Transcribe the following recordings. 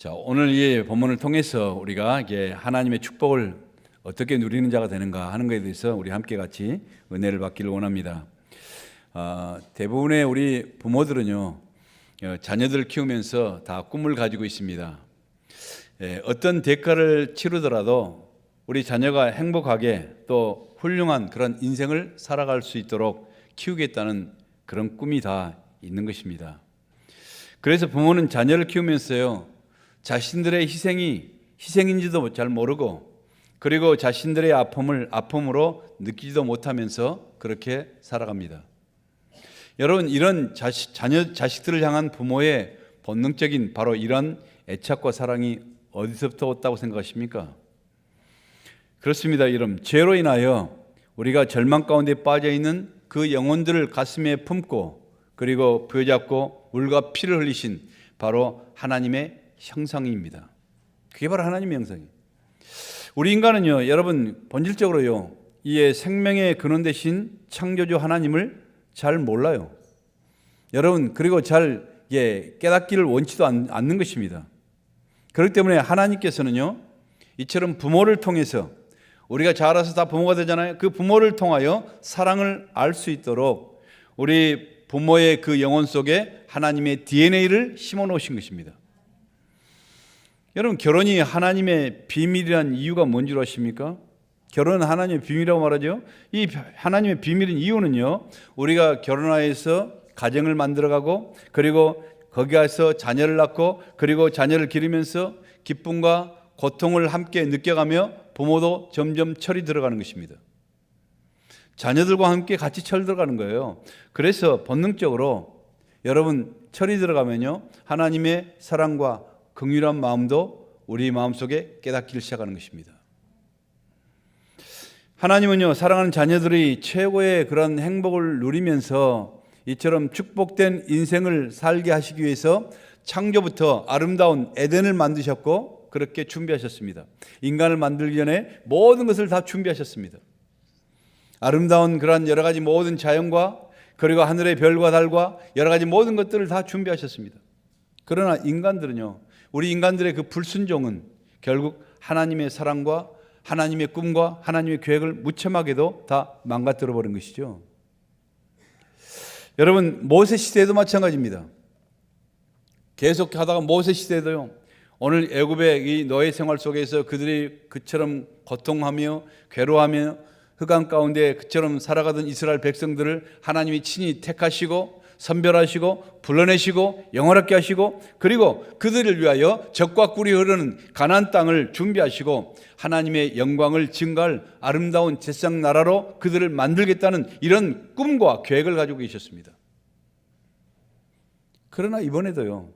자, 오늘 이 본문을 통해서 우리가 이게 하나님의 축복을 어떻게 누리는 자가 되는가 하는 것에 대해서 우리 함께 같이 은혜를 받기를 원합니다. 대부분의 우리 부모들은요, 자녀들을 키우면서 다 꿈을 가지고 있습니다. 어떤 대가를 치르더라도 우리 자녀가 행복하게 또 훌륭한 그런 인생을 살아갈 수 있도록 키우겠다는 그런 꿈이 다 있는 것입니다. 그래서 부모는 자녀를 키우면서요, 자신들의 희생인지도 잘 모르고, 그리고 자신들의 아픔을 아픔으로 느끼지도 못하면서 그렇게 살아갑니다. 여러분, 이런 자식들을 향한 부모의 본능적인 바로 이런 애착과 사랑이 어디서부터 왔다고 생각하십니까? 그렇습니다. 여러분, 죄로 인하여 우리가 절망 가운데 빠져 있는 그 영혼들을 가슴에 품고, 그리고 부여잡고 물과 피를 흘리신 바로 하나님의 형상입니다. 그게 바로 하나님의 형상이에요. 우리 인간은요, 여러분, 본질적으로요, 이 생명의 근원 되신 창조주 하나님을 잘 몰라요. 여러분, 그리고 잘 깨닫기를 원치도 않는 것입니다. 그렇기 때문에 하나님께서는요, 이처럼 부모를 통해서, 우리가 자라서 다 부모가 되잖아요. 그 부모를 통하여 사랑을 알 수 있도록 우리 부모의 그 영혼 속에 하나님의 DNA를 심어 놓으신 것입니다. 여러분, 결혼이 하나님의 비밀이란 이유가 뭔 줄 아십니까? 결혼은 하나님의 비밀이라고 말하죠. 이 하나님의 비밀인 이유는요, 우리가 결혼하여서 가정을 만들어가고, 그리고 거기 가서 자녀를 낳고, 그리고 자녀를 기르면서 기쁨과 고통을 함께 느껴가며 부모도 점점 철이 들어가는 것입니다. 자녀들과 함께 같이 철 들어가는 거예요. 그래서 본능적으로 여러분, 철이 들어가면요, 하나님의 사랑과 긍휼한 마음도 우리 마음속에 깨닫기를 시작하는 것입니다. 하나님은요, 사랑하는 자녀들이 최고의 그런 행복을 누리면서 이처럼 축복된 인생을 살게 하시기 위해서 창조부터 아름다운 에덴을 만드셨고, 그렇게 준비하셨습니다. 인간을 만들기 전에 모든 것을 다 준비하셨습니다. 아름다운 그런 여러 가지 모든 자연과, 그리고 하늘의 별과 달과 여러 가지 모든 것들을 다 준비하셨습니다. 그러나 인간들은요, 우리 인간들의 그 불순종은 결국 하나님의 사랑과 하나님의 꿈과 하나님의 계획을 무참하게도 다 망가뜨려 버린 것이죠. 여러분, 모세 시대에도 마찬가지입니다. 계속 하다가 모세 시대에도요, 오늘 애굽의 이 노예 생활 속에서 그들이 그처럼 고통하며 괴로워하며 흑암 가운데 그처럼 살아가던 이스라엘 백성들을 하나님이 친히 택하시고 선별하시고 불러내시고 영원하게 하시고, 그리고 그들을 위하여 젖과 꿀이 흐르는 가나안 땅을 준비하시고 하나님의 영광을 증가할 아름다운 제사장 나라로 그들을 만들겠다는 이런 꿈과 계획을 가지고 계셨습니다. 그러나 이번에도요,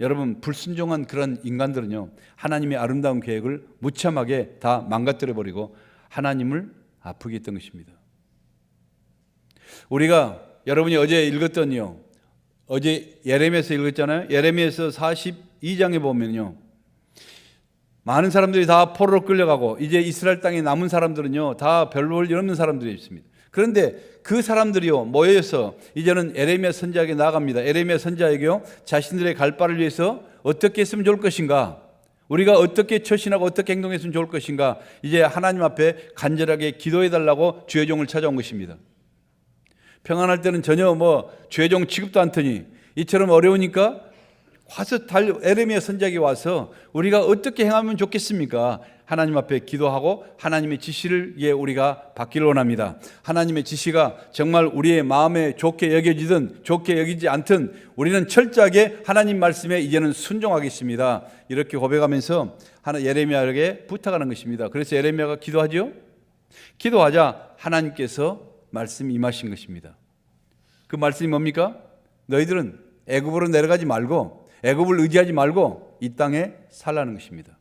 여러분, 불순종한 그런 인간들은요, 하나님의 아름다운 계획을 무참하게 다 망가뜨려 버리고 하나님을 아프게 했던 것입니다. 우리가 여러분이 어제 읽었던요, 어제 예레미야서 읽었잖아요. 예레미야서 42장에 보면요, 많은 사람들이 다 포로로 끌려가고 이제 이스라엘 땅에 남은 사람들은요, 다 별 볼 일 없는 사람들이 있습니다. 그런데 그 사람들이요, 모여서 이제는 예레미야 선지자에게 나아갑니다. 예레미야 선지자에게요, 자신들의 갈 바를 위해서 어떻게 했으면 좋을 것인가, 우리가 어떻게 처신하고 어떻게 행동했으면 좋을 것인가, 이제 하나님 앞에 간절하게 기도해달라고 주의 종을 찾아온 것입니다. 평안할 때는 전혀 주의 종 취급도 않더니 이처럼 어려우니까 와서 예레미야 선지자에게 와서 우리가 어떻게 행하면 좋겠습니까? 하나님 앞에 기도하고 하나님의 지시를 우리가 받기를 원합니다. 하나님의 지시가 정말 우리의 마음에 좋게 여겨지든 좋게 여기지 않든 우리는 철저하게 하나님 말씀에 이제는 순종하겠습니다. 이렇게 고백하면서 예레미야에게 부탁하는 것입니다. 그래서 예레미야가 기도하죠. 기도하자 하나님께서 말씀이 임하신 것입니다. 그 말씀이 뭡니까? 너희들은 애굽으로 내려가지 말고, 애굽을 의지하지 말고 이 땅에 살라는 것입니다.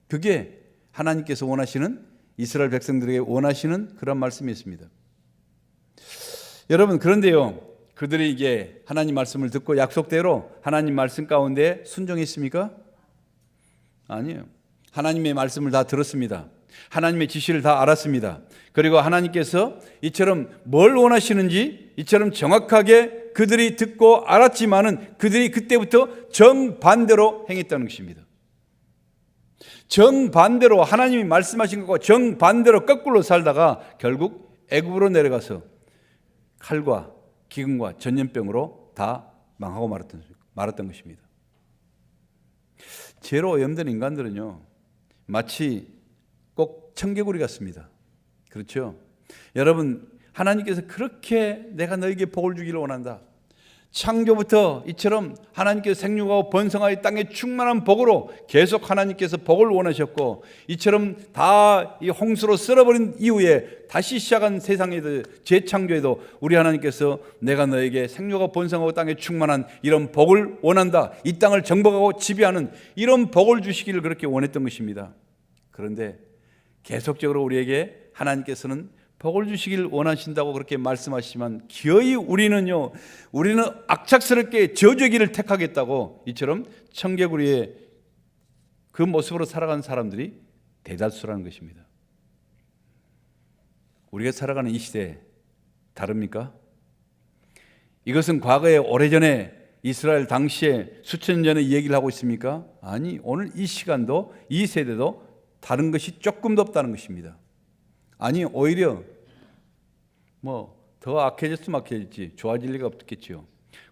그게 하나님께서 원하시는, 이스라엘 백성들에게 원하시는 그런 말씀이었습니다. 여러분, 그런데요, 그들이 이게 하나님 말씀을 듣고 약속대로 하나님 말씀 가운데 순종했습니까? 아니에요. 하나님의 말씀을 다 들었습니다. 하나님의 지시를 다 알았습니다. 그리고 하나님께서 이처럼 뭘 원하시는지 이처럼 정확하게 그들이 듣고 알았지만은 그들이 그때부터 정반대로 행했다는 것입니다. 정반대로 하나님이 말씀하신 것과 정반대로 거꾸로 살다가 결국 애굽으로 내려가서 칼과 기근과 전염병으로 다 망하고 말았던 것입니다. 죄로 오염된 인간들은요, 마치 꼭 청개구리 같습니다. 그렇죠? 여러분, 하나님께서 그렇게 내가 너에게 복을 주기를 원한다. 창조부터 이처럼 하나님께서 생육하고 번성하여 땅에 충만한 복으로 계속 하나님께서 복을 원하셨고, 이처럼 다 이 홍수로 쓸어버린 이후에 다시 시작한 세상에도 재창조에도 우리 하나님께서 내가 너에게 생육하고 번성하고 땅에 충만한 이런 복을 원한다. 이 땅을 정복하고 지배하는 이런 복을 주시기를 그렇게 원했던 것입니다. 그런데 계속적으로 우리에게 하나님께서는 복을 주시길 원하신다고 그렇게 말씀하시지만 기어이 우리는 악착스럽게 저주의 길을 택하겠다고 이처럼 청개구리의 그 모습으로 살아가는 사람들이 대다수라는 것입니다. 우리가 살아가는 이 시대 다릅니까? 이것은 과거에 오래전에 이스라엘 당시에 수천 년 전에 이 얘기를 하고 있습니까? 아니, 오늘 이 시간도 이 세대도 다른 것이 조금도 없다는 것입니다. 아니, 오히려 더 악해졌으면 악해졌지 좋아질 리가 없겠죠.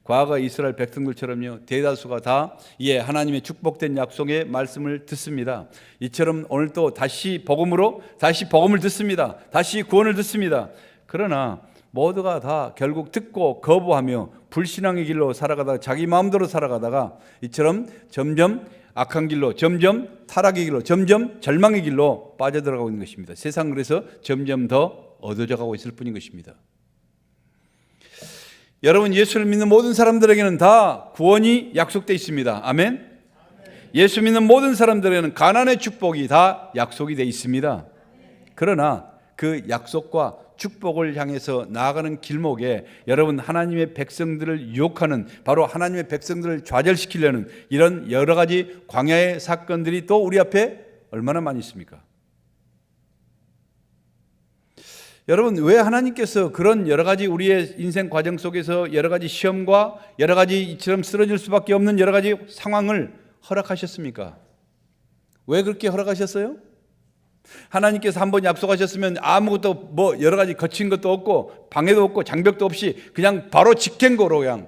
과거 이스라엘 백성들처럼요, 대다수가 다 하나님의 축복된 약속의 말씀을 듣습니다. 이처럼 오늘 또 다시 복음을 듣습니다. 다시 구원을 듣습니다. 그러나 모두가 다 결국 듣고 거부하며 불신앙의 길로 살아가다가 자기 마음대로 살아가다가 이처럼 점점 악한 길로, 점점 타락의 길로, 점점 절망의 길로 빠져들어가고 있는 것입니다. 세상은 그래서 점점 더 어두워져 가고 있을 뿐인 것입니다. 여러분, 예수를 믿는 모든 사람들에게는 다 구원이 약속되어 있습니다. 아멘? 예수 믿는 모든 사람들에게는 가나안의 축복이 다 약속이 되어 있습니다. 그러나 그 약속과 축복을 향해서 나아가는 길목에 여러분, 하나님의 백성들을 유혹하는, 바로 하나님의 백성들을 좌절시키려는 이런 여러 가지 광야의 사건들이 또 우리 앞에 얼마나 많이 있습니까? 여러분, 왜 하나님께서 그런 여러 가지 우리의 인생 과정 속에서 여러 가지 시험과 여러 가지 이처럼 쓰러질 수밖에 없는 여러 가지 상황을 허락하셨습니까? 왜 그렇게 허락하셨어요? 하나님께서 한번 약속하셨으면 아무것도 여러 가지 거친 것도 없고 방해도 없고 장벽도 없이 그냥 바로 직행거로 그냥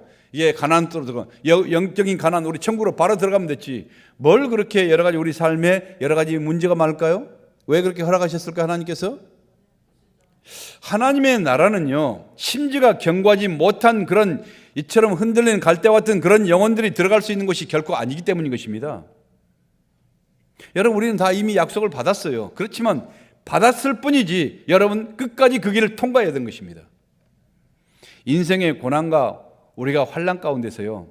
가나안으로 들어가, 영적인 가나안, 우리 천국으로 바로 들어가면 됐지. 뭘 그렇게 여러 가지 우리 삶에 여러 가지 문제가 많을까요? 왜 그렇게 허락하셨을까요? 하나님께서? 하나님의 나라는요, 심지가 견고하지 못한 그런 이처럼 흔들리는 갈대와 같은 그런 영혼들이 들어갈 수 있는 것이 결코 아니기 때문인 것입니다. 여러분, 우리는 다 이미 약속을 받았어요. 그렇지만 받았을 뿐이지 여러분 끝까지 그 길을 통과해야 되는 것입니다. 인생의 고난과 우리가 환난 가운데서요,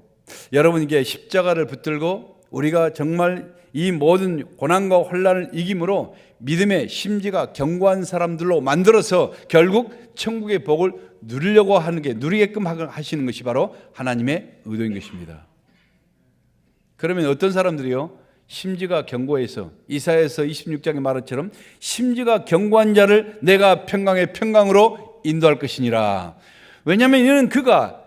여러분, 이게 십자가를 붙들고 우리가 정말 이 모든 고난과 환난을 이김으로 믿음의 심지가 견고한 사람들로 만들어서 결국 천국의 복을 누리려고 하는 게, 누리게끔 하시는 것이 바로 하나님의 의도인 것입니다. 그러면 어떤 사람들이요, 심지가 견고해서 이사야서 26장의 말처럼 심지가 견고한 자를 내가 평강의 평강으로 인도할 것이니라. 왜냐하면 이는 그가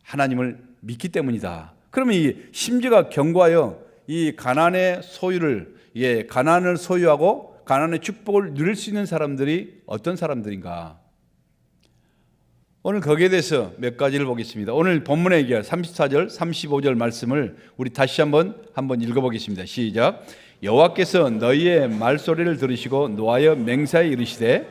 하나님을 믿기 때문이다. 그러면 이 심지가 견고하여 이 가나안의 소유를, 가나안을 소유하고 가나안의 축복을 누릴 수 있는 사람들이 어떤 사람들인가? 오늘 거기에 대해서 몇 가지를 보겠습니다. 오늘 본문에 얘기할 34절, 35절 말씀을 우리 다시 한번 읽어보겠습니다. 시작. 여호와께서 너희의 말소리를 들으시고 노하여 맹세하여 이르시되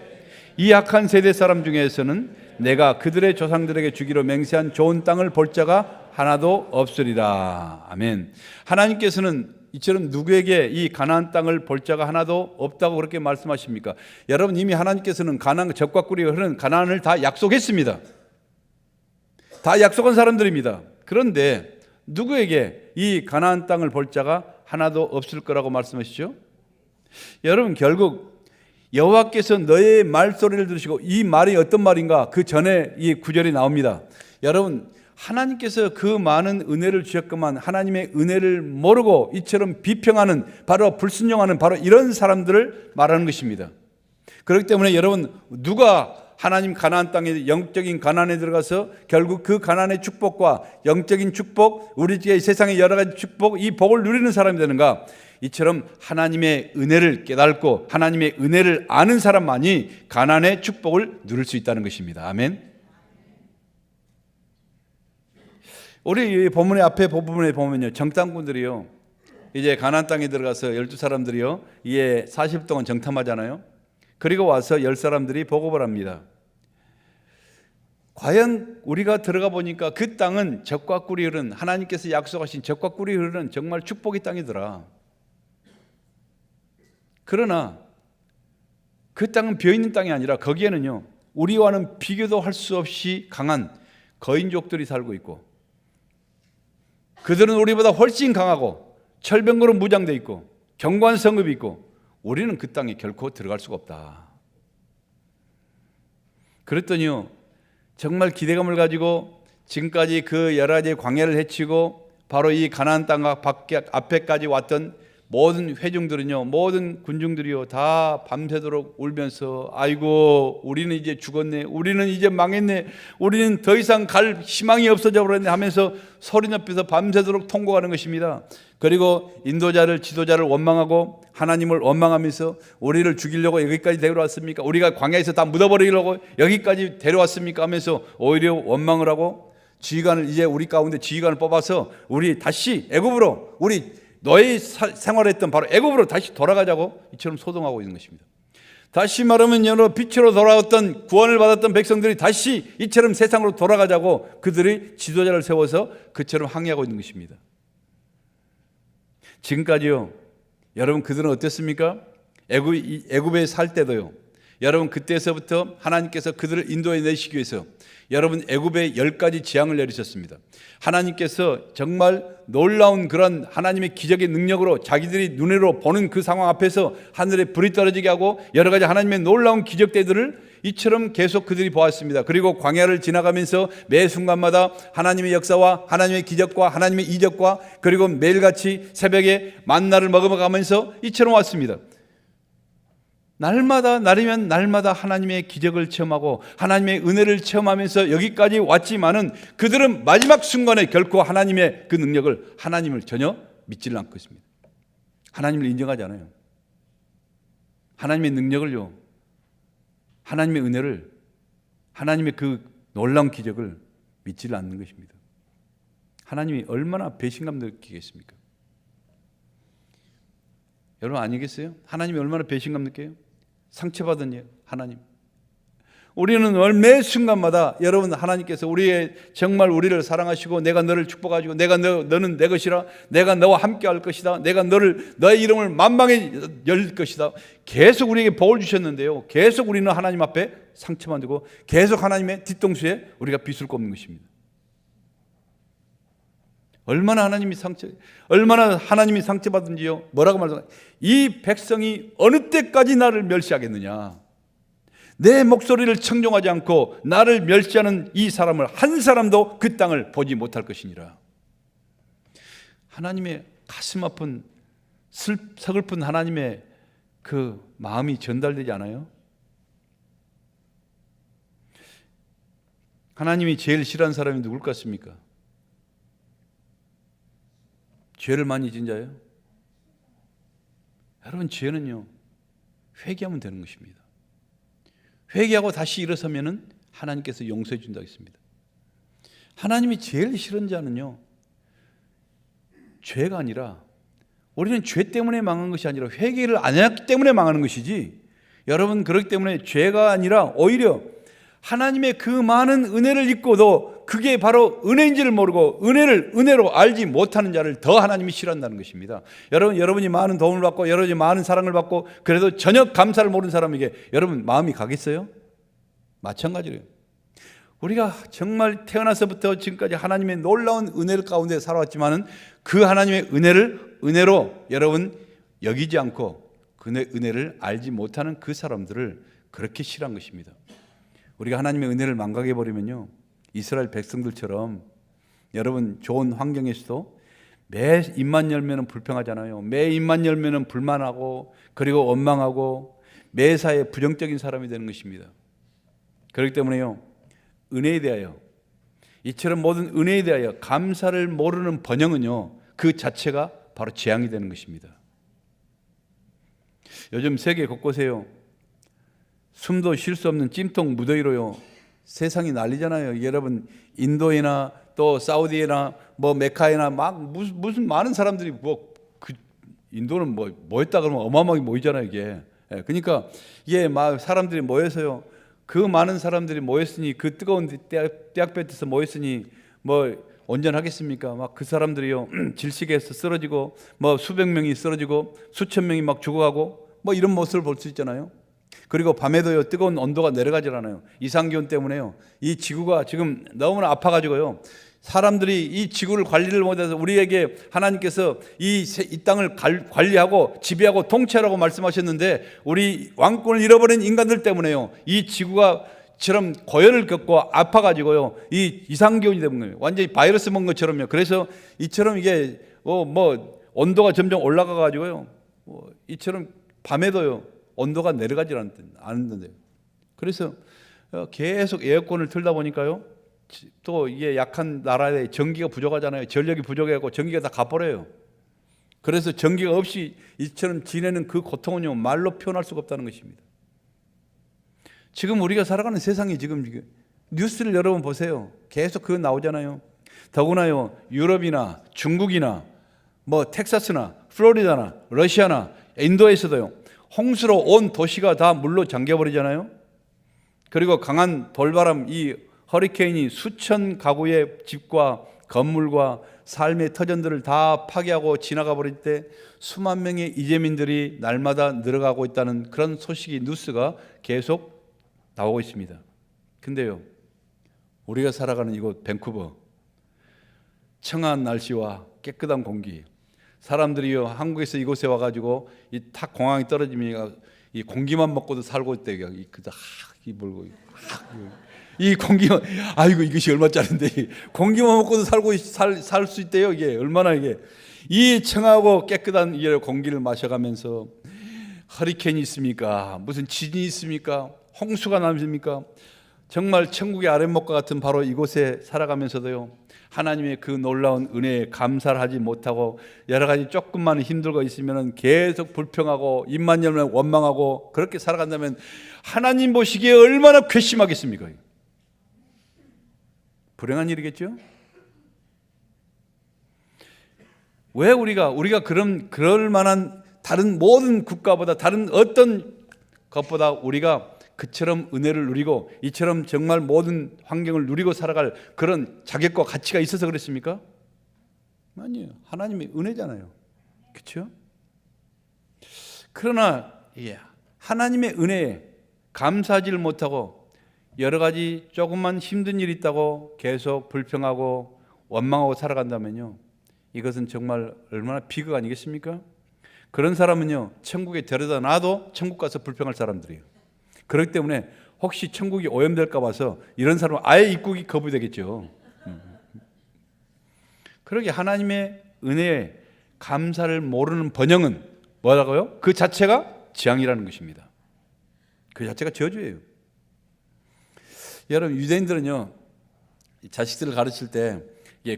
이 악한 세대 사람 중에서는 내가 그들의 조상들에게 주기로 맹세한 좋은 땅을 볼 자가 하나도 없으리라. 아멘. 하나님께서는 이처럼 누구에게 이 가나안 땅을 볼 자가 하나도 없다고 그렇게 말씀하십니까? 여러분, 이미 하나님께서는 가나안, 젖과 꿀이 흐르는 가나안을 다 약속했습니다. 다 약속한 사람들입니다. 그런데 누구에게 이 가나안 땅을 볼 자가 하나도 없을 거라고 말씀하시죠? 여러분, 결국 여호와께서 너의 말소리를 들으시고, 이 말이 어떤 말인가? 그 전에 이 구절이 나옵니다. 여러분, 하나님께서 그 많은 은혜를 주셨건만 하나님의 은혜를 모르고 이처럼 비평하는, 바로 불순종하는 바로 이런 사람들을 말하는 것입니다. 그렇기 때문에 여러분, 누가 하나님 가나안 땅에 영적인 가나안에 들어가서 결국 그 가나안의 축복과 영적인 축복, 우리 세상의 여러 가지 축복, 이 복을 누리는 사람이 되는가? 이처럼 하나님의 은혜를 깨닫고 하나님의 은혜를 아는 사람만이 가나안의 축복을 누릴 수 있다는 것입니다. 아멘. 우리 본문의 앞에 부분에 보면요, 정탐꾼들이요, 이제 가나안 땅에 들어가서 12사람들이요, 이에 40일 동안 정탐하잖아요. 그리고 와서 10사람들이 보고를 합니다. 과연 우리가 들어가 보니까 그 땅은 젖과 꿀이 흐르는, 하나님께서 약속하신 젖과 꿀이 흐르는 정말 축복의 땅이더라. 그러나 그 땅은 비어있는 땅이 아니라 거기에는요, 우리와는 비교도 할 수 없이 강한 거인족들이 살고 있고, 그들은 우리보다 훨씬 강하고 철병거로 무장되어 있고 견고한 성읍이 있고, 우리는 그 땅에 결코 들어갈 수가 없다. 그랬더니요, 정말 기대감을 가지고 지금까지 그 여러 가지 광야를 헤치고 바로 이 가나안 땅 앞에까지 왔던 모든 회중들은요, 모든 군중들이요, 다 밤새도록 울면서 아이고 우리는 이제 죽었네, 우리는 이제 망했네, 우리는 더 이상 갈 희망이 없어져 버렸네 하면서 소리 높여서 밤새도록 통곡하는 것입니다. 그리고 인도자를, 지도자를 원망하고 하나님을 원망하면서 우리를 죽이려고 여기까지 데려왔습니까? 우리가 광야에서 다 묻어버리려고 여기까지 데려왔습니까? 하면서 오히려 원망을 하고 지휘관을, 이제 우리 가운데 지휘관을 뽑아서 우리 다시 애굽으로, 우리 너의 생활했던 바로 애굽으로 다시 돌아가자고 이처럼 소동하고 있는 것입니다. 다시 말하면 여러 빛으로 돌아왔던, 구원을 받았던 백성들이 다시 이처럼 세상으로 돌아가자고 그들이 지도자를 세워서 그처럼 항의하고 있는 것입니다. 지금까지요, 여러분 그들은 어땠습니까? 애굽에 살 때도요, 여러분 그때서부터 하나님께서 그들을 인도해 내시기 위해서 여러분 애굽에 10가지 재앙을 내리셨습니다. 하나님께서 정말 놀라운 그런 하나님의 기적의 능력으로 자기들이 눈으로 보는 그 상황 앞에서 하늘에 불이 떨어지게 하고 여러 가지 하나님의 놀라운 기적들을 이처럼 계속 그들이 보았습니다. 그리고 광야를 지나가면서 매 순간마다 하나님의 역사와 하나님의 기적과 하나님의 이적과 그리고 매일같이 새벽에 만나를 먹어가면서 이처럼 왔습니다. 날마다, 날이면 날마다 하나님의 기적을 체험하고 하나님의 은혜를 체험하면서 여기까지 왔지만은 그들은 마지막 순간에 결코 하나님의 그 능력을, 하나님을 전혀 믿지를 않고 있습니다. 하나님을 인정하지 않아요. 하나님의 능력을요, 하나님의 은혜를, 하나님의 그 놀라운 기적을 믿지를 않는 것입니다. 하나님이 얼마나 배신감 느끼겠습니까? 여러분 아니겠어요? 하나님이 얼마나 배신감 느껴요? 상처받은 하나님. 우리는 매 순간마다 여러분 하나님께서 정말 우리를 사랑하시고 내가 너를 축복하시고 너는 내 것이라, 내가 너와 함께 할 것이다, 내가 너의 이름을 만방에 열릴 것이다, 계속 우리에게 복을 주셨는데요, 계속 우리는 하나님 앞에 상처받고 계속 하나님의 뒤통수에 우리가 비술 꼽는 것입니다. 얼마나 하나님이 상처받은지요. 뭐라고 말하나? 이 백성이 어느 때까지 나를 멸시하겠느냐? 내 목소리를 청종하지 않고 나를 멸시하는 이 사람을 한 사람도 그 땅을 보지 못할 것이니라. 하나님의 가슴 아픈 서글픈 하나님의 그 마음이 전달되지 않아요? 하나님이 제일 싫어하는 사람이 누굴 것 같습니까? 죄를 많이 지은 자예요? 여러분 죄는요, 회개하면 되는 것입니다. 회개하고 다시 일어서면은 하나님께서 용서해 준다고 했습니다. 하나님이 제일 싫은 자는요, 죄가 아니라, 우리는 죄 때문에 망한 것이 아니라 회개를 안 했기 때문에 망하는 것이지, 여러분 그렇기 때문에 죄가 아니라 오히려 하나님의 그 많은 은혜를 잊고도 그게 바로 은혜인지를 모르고 은혜를 은혜로 알지 못하는 자를 더 하나님이 싫어한다는 것입니다. 여러분이 많은 도움을 받고 여러분이 많은 사랑을 받고 그래도 전혀 감사를 모르는 사람에게 여러분 마음이 가겠어요? 마찬가지로요. 우리가 정말 태어나서부터 지금까지 하나님의 놀라운 은혜 가운데 살아왔지만은 그 하나님의 은혜로 여러분 여기지 않고 그 은혜를 알지 못하는 그 사람들을 그렇게 싫어한 것입니다. 우리가 하나님의 은혜를 망각해 버리면요, 이스라엘 백성들처럼 여러분 좋은 환경에서도 매 입만 열면은 불평하잖아요. 매 입만 열면은 불만하고 그리고 원망하고 매사에 부정적인 사람이 되는 것입니다. 그렇기 때문에요, 은혜에 대하여, 이처럼 모든 은혜에 대하여 감사를 모르는 번영은요, 그 자체가 바로 재앙이 되는 것입니다. 요즘 세계 곳곳에요, 숨도 쉴 수 없는 찜통 무더위로요, 세상이 난리잖아요. 여러분, 인도에나 또 사우디에나 뭐 메카에나 막 무슨 많은 사람들이 인도는 뭐 했다 그러면 어마어마하게 모이잖아요, 이게. 그러니까 이게 막 사람들이 모여서요, 그 많은 사람들이 모였으니, 그 뜨거운 떼약볕에서 모였으니 뭐 온전하겠습니까? 막 그 사람들이요 질식해서 쓰러지고, 뭐 수백 명이 쓰러지고 수천 명이 막 죽어가고, 뭐 이런 모습을 볼 수 있잖아요. 그리고 밤에도요, 뜨거운 온도가 내려가질 않아요. 이상기온 때문에요, 이 지구가 지금 너무나 아파가지고요, 사람들이 이 지구를 관리를 못해서, 우리에게 하나님께서 이 땅을 관리하고 지배하고 통치하라고 말씀하셨는데, 우리 왕권을 잃어버린 인간들 때문에요, 이 지구가 처럼 고열을 겪고 아파가지고요, 이 이상기온이 되는 거예요. 완전히 바이러스 먹은 것처럼요. 그래서 이처럼 이게 뭐 온도가 점점 올라가가지고요, 이처럼 밤에도요 온도가 내려가지 않는데요. 그래서 계속 에어컨을 틀다 보니까요, 또 이게 약한 나라에 전기가 부족하잖아요. 전력이 부족해갖고 전기가 다 가버려요. 그래서 전기가 없이 이처럼 지내는 그 고통은요, 말로 표현할 수가 없다는 것입니다. 지금 우리가 살아가는 세상이 지금 뉴스를 여러분 보세요. 계속 그거 나오잖아요. 더구나요, 유럽이나 중국이나 뭐 텍사스나 플로리다나 러시아나 인도에서도요, 홍수로 온 도시가 다 물로 잠겨버리잖아요. 그리고 강한 돌바람, 이 허리케인이 수천 가구의 집과 건물과 삶의 터전들을 다 파괴하고 지나가 버릴 때 수만 명의 이재민들이 날마다 늘어가고 있다는 그런 소식이, 뉴스가 계속 나오고 있습니다. 근데요, 우리가 살아가는 이곳 밴쿠버, 청아한 날씨와 깨끗한 공기, 사람들이요 한국에서 이곳에 와가지고 이 탁 공항이 떨어지면 이 공기만 먹고도 살고 있대요. 이 공기만, 아이고 이것이 얼마짜린데, 공기만 먹고도 살 수 있대요. 이게 얼마나, 이게 이 청하고 깨끗한 이 공기를 마셔가면서 허리케인이 있습니까? 무슨 지진이 있습니까? 홍수가 남습니까? 정말 천국의 아랫목과 같은 바로 이곳에 살아가면서도요, 하나님의 그 놀라운 은혜에 감사를 하지 못하고 여러 가지 조금만 힘들고 있으면 계속 불평하고 입만 열면 원망하고, 그렇게 살아간다면 하나님 보시기에 얼마나 괘씸하겠습니까? 불행한 일이겠죠? 왜 우리가 그럴 만한 다른 모든 국가보다, 다른 어떤 것보다 우리가 그처럼 은혜를 누리고 이처럼 정말 모든 환경을 누리고 살아갈 그런 자격과 가치가 있어서 그랬습니까? 아니에요. 하나님의 은혜잖아요. 그렇죠? 그러나 하나님의 은혜에 감사하지를 못하고 여러 가지 조금만 힘든 일이 있다고 계속 불평하고 원망하고 살아간다면요, 이것은 정말 얼마나 비극 아니겠습니까? 그런 사람은요, 천국에 데려다 놔도 천국 가서 불평할 사람들이에요. 그렇기 때문에 혹시 천국이 오염될까 봐서 이런 사람은 아예 입국이 거부되겠죠. 그러게 하나님의 은혜에 감사를 모르는 번영은 뭐라고요? 그 자체가 재앙이라는 것입니다. 그 자체가 저주예요. 여러분, 유대인들은요, 자식들을 가르칠 때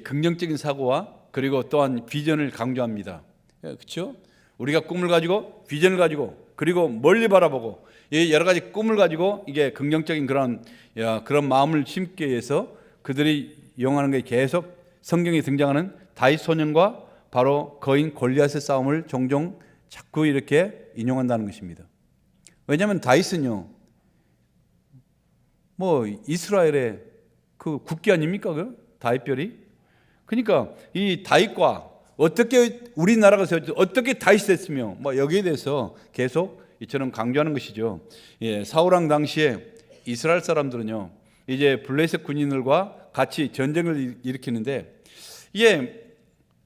긍정적인 사고와 그리고 또한 비전을 강조합니다. 그렇죠? 우리가 꿈을 가지고 비전을 가지고 그리고 멀리 바라보고 여러 가지 꿈을 가지고 이게 긍정적인 그런 마음을 심기 위해서 그들이 이용하는 게 계속 성경에 등장하는 다윗 소년과 바로 거인 골리앗의 싸움을 종종 자꾸 이렇게 인용한다는 것입니다. 왜냐하면 다윗은요, 뭐 이스라엘의 그 국기 아닙니까? 그 다윗별이. 그러니까 이 다윗과 어떻게 우리나라가 어떻게 다윗이 됐으며 뭐 여기에 대해서 계속 이처럼 강조하는 것이죠. 사울왕 당시에 이스라엘 사람들은요, 이제 블레셋 군인들과 같이 전쟁을 일으키는데,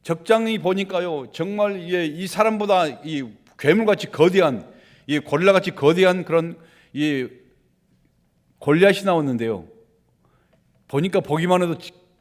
적장이 보니까요, 정말 이 사람보다 이 괴물같이 거대한, 이 고릴라같이 거대한 그런 이 골리앗이 나왔는데요, 보니까 보기만 해도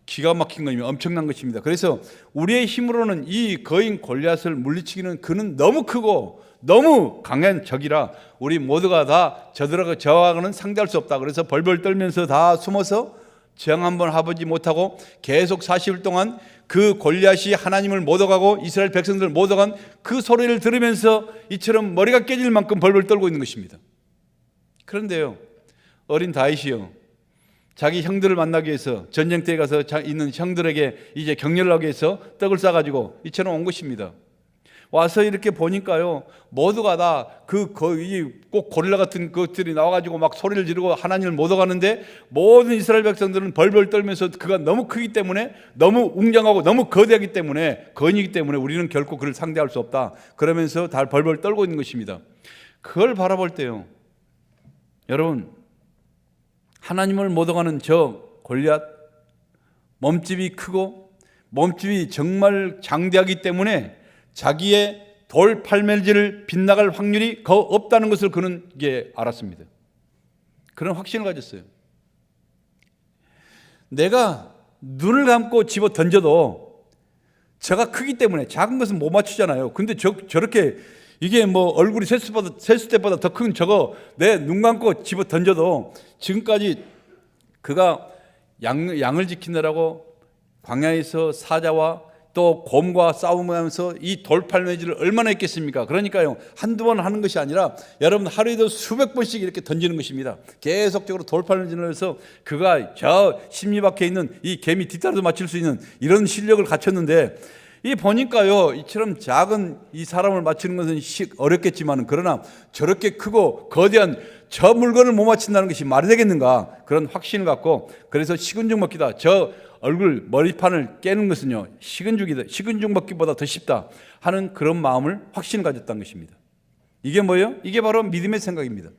기가 막힌 거입니다. 엄청난 것입니다. 그래서 우리의 힘으로는 이 거인 골리앗을 물리치기는 그는 너무 크고 너무 강한 적이라 우리 모두가 다 저하고는 상대할 수 없다. 그래서 벌벌 떨면서 다 숨어서 정 한번 해보지 못하고 계속 40일 동안 그 골리앗이 하나님을 못 얻어가고 이스라엘 백성들을 못 얻어간 그 소리를 들으면서 이처럼 머리가 깨질 만큼 벌벌 떨고 있는 것입니다. 그런데요, 어린 다윗이요, 자기 형들을 만나기 위해서 전쟁터에 가서 있는 형들에게 이제 격려를 하기 위해서 떡을 싸가지고 이처럼 온 것입니다. 와서 이렇게 보니까요, 모두가 다 꼭 고릴라 같은 것들이 나와가지고 막 소리를 지르고 하나님을 못 얻어가는데 모든 이스라엘 백성들은 벌벌 떨면서 그가 너무 크기 때문에, 너무 웅장하고 너무 거대하기 때문에, 거인이기 때문에 우리는 결코 그를 상대할 수 없다. 그러면서 다 벌벌 떨고 있는 것입니다. 그걸 바라볼 때요, 여러분, 하나님을 못 얻어가는 저 골리앗, 몸집이 크고 몸집이 정말 장대하기 때문에 자기의 돌 팔멜질을 빗나갈 확률이 더 없다는 것을 그는 알았습니다. 그런 확신을 가졌어요. 내가 눈을 감고 집어 던져도 저가 크기 때문에 작은 것은 못 맞추잖아요. 근데 저렇게 이게 뭐 얼굴이 셌을 때보다 더 큰 저거 내 눈 감고 집어 던져도, 지금까지 그가 양을 지키느라고 광야에서 사자와 또 곰과 싸움하면서 이 돌팔매질을 얼마나 했겠습니까? 그러니까요, 한두 번 하는 것이 아니라 여러분 하루에도 수백 번씩 이렇게 던지는 것입니다. 계속적으로 돌팔매질을 해서 그가 저 심리 밖에 있는 이 개미 뒷다리도 맞출 수 있는 이런 실력을 갖췄는데, 이 보니까요, 이처럼 작은 이 사람을 맞추는 것은 어렵겠지만, 그러나 저렇게 크고 거대한 저 물건을 못 맞춘다는 것이 말이 되겠는가, 그런 확신을 갖고, 그래서 식은죽 먹기다, 저 얼굴 머리판을 깨는 것은요 식은죽 먹기보다 더 쉽다 하는 그런 마음을, 확신을 가졌다는 것입니다. 이게 뭐예요? 이게 바로 믿음의 생각입니다.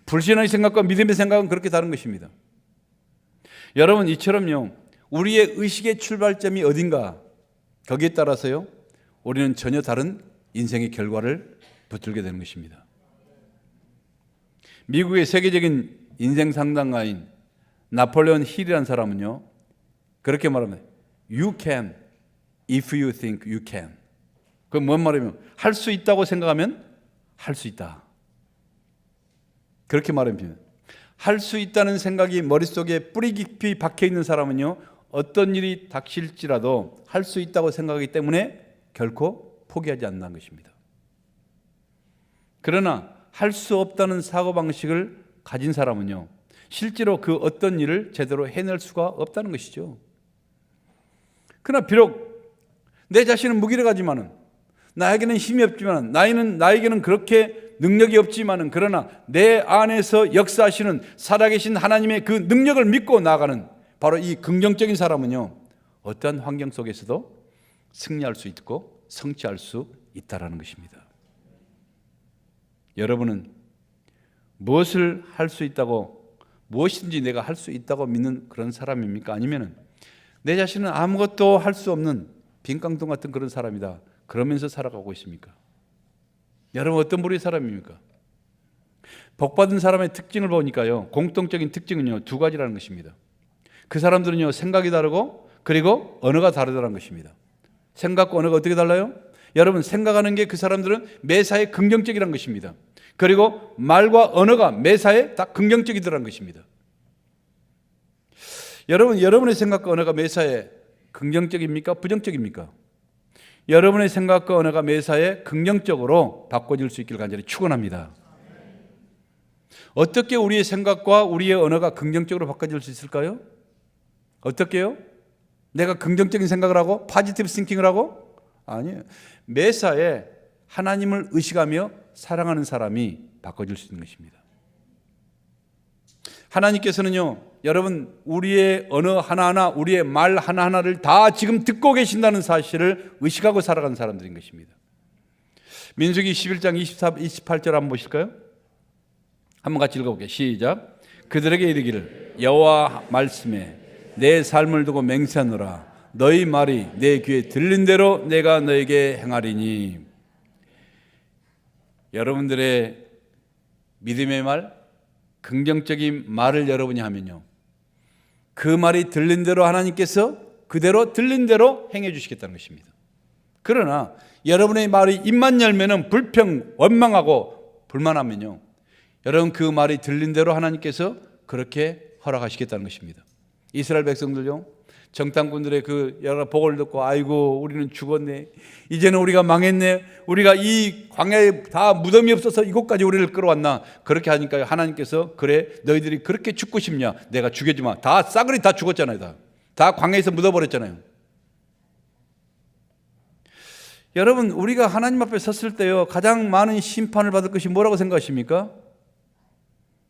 불신의 생각과 믿음의 생각은 그렇게 다른 것입니다. 여러분, 이처럼요, 우리의 의식의 출발점이 어딘가, 거기에 따라서요 우리는 전혀 다른 인생의 결과를 붙들게 되는 것입니다. 미국의 세계적인 인생 상담가인 나폴레온 힐이라는 사람은요 그렇게 말합니다. You can if you think you can. 그건 뭔 말이냐면, 할 수 있다고 생각하면 할 수 있다. 그렇게 말합니다. 할 수 있다는 생각이 머릿속에 뿌리 깊이 박혀 있는 사람은요, 어떤 일이 닥칠지라도 할 수 있다고 생각하기 때문에 결코 포기하지 않는다는 것입니다. 그러나 할 수 없다는 사고방식을 가진 사람은요, 실제로 그 어떤 일을 제대로 해낼 수가 없다는 것이죠. 그러나 비록 내 자신은 무기력하지만은, 나에게는 힘이 없지만, 나에게는 그렇게 능력이 없지만은, 그러나 내 안에서 역사하시는 살아계신 하나님의 그 능력을 믿고 나아가는 바로 이 긍정적인 사람은요, 어떠한 환경 속에서도 승리할 수 있고 성취할 수 있다라는 것입니다. 여러분은 무엇을 할 수 있다고, 무엇이든지 내가 할 수 있다고 믿는 그런 사람입니까? 아니면은 내 자신은 아무것도 할 수 없는 빈깡통 같은 그런 사람이다, 그러면서 살아가고 있습니까? 여러분, 어떤 부류의 사람입니까? 복받은 사람의 특징을 보니까요, 공통적인 특징은요 두 가지라는 것입니다. 그 사람들은요 생각이 다르고, 그리고 언어가 다르다는 것입니다. 생각과 언어가 어떻게 달라요? 여러분, 생각하는 게 그 사람들은 매사에 긍정적이라는 것입니다. 그리고 말과 언어가 매사에 다 긍정적이더라는 것입니다. 여러분의 생각과 언어가 매사에 긍정적입니까? 부정적입니까? 여러분의 생각과 언어가 매사에 긍정적으로 바꿔질 수 있기를 간절히 축원합니다. 어떻게 우리의 생각과 우리의 언어가 긍정적으로 바꿔질 수 있을까요? 어떻게요? 내가 긍정적인 생각을 하고 포지티브 싱킹을 하고? 아니에요. 매사에 하나님을 의식하며 사랑하는 사람이 바꿔질 수 있는 것입니다. 하나님께서는요, 여러분, 우리의 언어 하나하나, 우리의 말 하나하나를 다 지금 듣고 계신다는 사실을 의식하고 살아가는 사람들인 것입니다. 민수기 11장 28절 한번 보실까요? 한번 같이 읽어볼게요. 시작. 그들에게 이르기를, 여호와 말씀에 내 삶을 두고 맹세하노라. 너희 말이 내 귀에 들린 대로 내가 너에게 행하리니. 여러분들의 믿음의 말, 긍정적인 말을 여러분이 하면요, 그 말이 들린 대로 하나님께서 그대로 들린 대로 행해 주시겠다는 것입니다. 그러나 여러분의 말이 입만 열면은 불평, 원망하고 불만하면요, 여러분 그 말이 들린 대로 하나님께서 그렇게 허락하시겠다는 것입니다. 이스라엘 백성들요, 정탐꾼들의 그 여러 복을 듣고 아이고 우리는 죽었네, 이제는 우리가 망했네, 우리가 이 광야에 다 무덤이 없어서 이곳까지 우리를 끌어왔나, 그렇게 하니까 하나님께서 그래 너희들이 그렇게 죽고 싶냐, 내가 죽여주마. 다 싸그리 다 죽었잖아요. 다 광야에서 묻어버렸잖아요. 여러분 우리가 하나님 앞에 섰을 때요, 가장 많은 심판을 받을 것이 뭐라고 생각하십니까?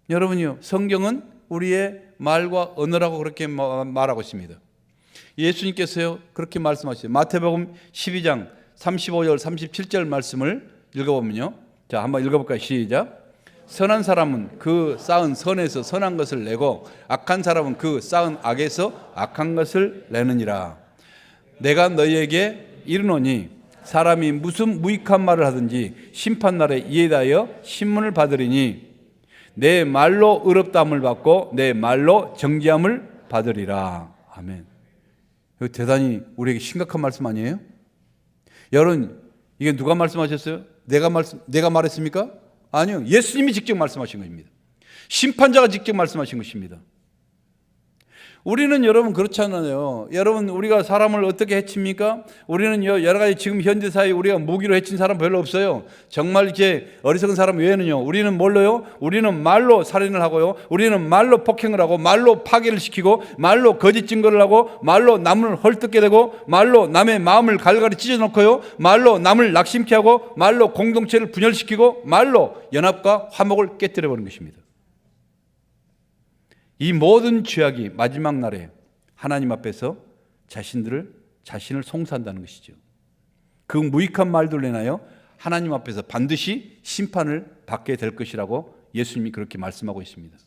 여러분이요, 성경은 우리의 말과 언어라고 그렇게 말하고 있습니다. 예수님께서요 그렇게 말씀하시죠. 마태복음 12장 35절 37절 말씀을 읽어보면요, 자 한번 읽어볼까요? 시작. 선한 사람은 그 쌓은 선에서 선한 것을 내고 악한 사람은 그 쌓은 악에서 악한 것을 내느니라. 내가 너희에게 이르노니 사람이 무슨 무익한 말을 하든지 심판날에 이에 대하여 신문을 받으리니 내 말로 의롭다함을 받고 내 말로 정죄함을 받으리라. 아멘. 이거 대단히 우리에게 심각한 말씀 아니에요? 여러분 이게 누가 말씀하셨어요? 내가 말했습니까? 아니요, 예수님이 직접 말씀하신 것입니다. 심판자가 직접 말씀하신 것입니다. 우리는 여러분 그렇지 않아요. 여러분 우리가 사람을 어떻게 해칩니까? 우리는 여러 가지 지금 현대사회에 우리가 무기로 해친 사람 별로 없어요. 정말 이렇게 어리석은 사람 외에는요, 우리는 뭘로요? 우리는 말로 살인을 하고요, 우리는 말로 폭행을 하고, 말로 파괴를 시키고, 말로 거짓 증거를 하고, 말로 남을 헐뜯게 되고, 말로 남의 마음을 갈갈이 찢어놓고요, 말로 남을 낙심케 하고, 말로 공동체를 분열시키고, 말로 연합과 화목을 깨뜨려버리는 것입니다. 이 모든 죄악이 마지막 날에 하나님 앞에서 자신을 송사한다는 것이죠. 그 무익한 말들로 인하여 하나님 앞에서 반드시 심판을 받게 될 것이라고 예수님이 그렇게 말씀하고 있습니다.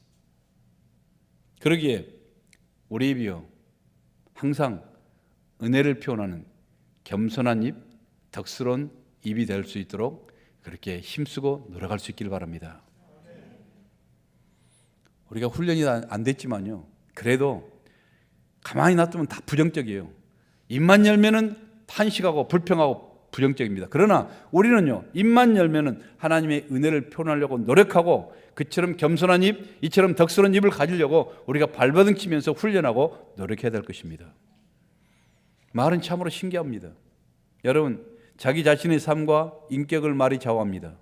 그러기에 우리 입이요, 항상 은혜를 표현하는 겸손한 입, 덕스러운 입이 될 수 있도록 그렇게 힘쓰고 노력할 수 있기를 바랍니다. 우리가 훈련이 안 됐지만요, 그래도 가만히 놔두면 다 부정적이에요. 입만 열면은 탄식하고 불평하고 부정적입니다. 그러나 우리는요, 입만 열면은 하나님의 은혜를 표현하려고 노력하고, 그처럼 겸손한 입, 이처럼 덕스러운 입을 가지려고 우리가 발버둥 치면서 훈련하고 노력해야 될 것입니다. 말은 참으로 신기합니다. 여러분, 자기 자신의 삶과 인격을 말이 좌우합니다.